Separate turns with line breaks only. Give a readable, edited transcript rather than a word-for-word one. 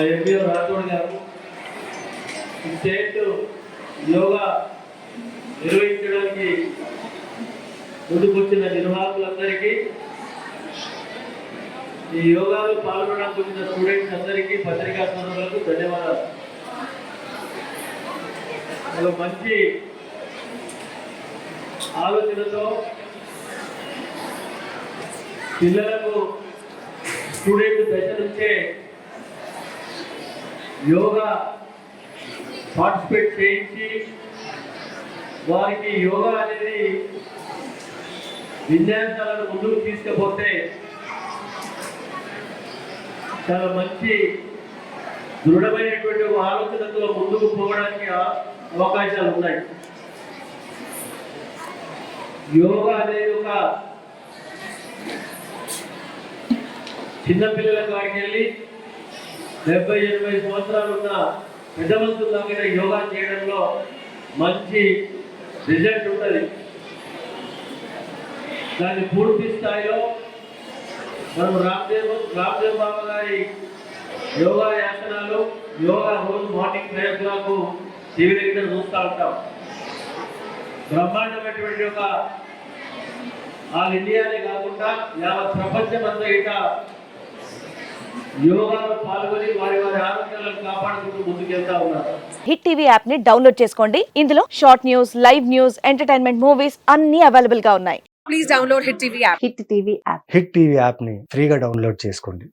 MPO Rathod గారు, state yoga నిర్వహించడానికి ముందుకొచ్చిన నిర్వాహకులందరికీ, ఈ యోగాలో పాల్గొనడానికి వచ్చిన స్టూడెంట్స్ అందరికీ, పత్రికా సోదరులకు ధన్యవాదాలు. ఒక మంచి ఆలోచనతో పిల్లలకు స్టూడెంట్ దశ నుంచే యోగా పార్టిసిపేట్ చేయించి వారికి యోగా అనేది విన్యాసాలను ముందుకు తీసుకుపోతే చాలా మంచి దృఢమైనటువంటి ఆలోచనతో ముందుకు పోవడానికి అవకాశాలు ఉన్నాయి. యోగా అనేది ఒక చిన్నపిల్లల కాడికి వెళ్ళి 70-80 సంవత్సరాలు ఉన్న పెద్ద మనుషుల దగ్గర యోగా చేయడంలో మంచి రిజల్ట్ ఉంటుంది. దాన్ని పూర్తి స్థాయిలో మనం రామ్దేవ్ బాబా గారి యోగా యాసనాలు, యోగా రోజు మార్నింగ్ ప్రయోగాలకు టీవీ దగ్గర చూస్తూ ఉంటాం. బ్రహ్మాండమైనటువంటి ఒక ఆల్ ఇండియానే కాకుండా యావత్ ప్రపంచం అంతా ఇట యోగాలో పాల్గొని వారి ఆరోగ్యాలను కాపాడుకుంటూ ముందుకెళ్తా ఉన్నారు.
హిట్ టీవీ యాప్ ని డౌన్లోడ్ చేసుకోండి. ఇందులో short news, live news, entertainment movies అన్ని అవైలబుల్ గా ఉన్నాయి.
Please download Hit TV app.
Hit TV app.
Hit TV యాప్ని ఫ్రీగా డౌన్లోడ్ చేసుకోండి.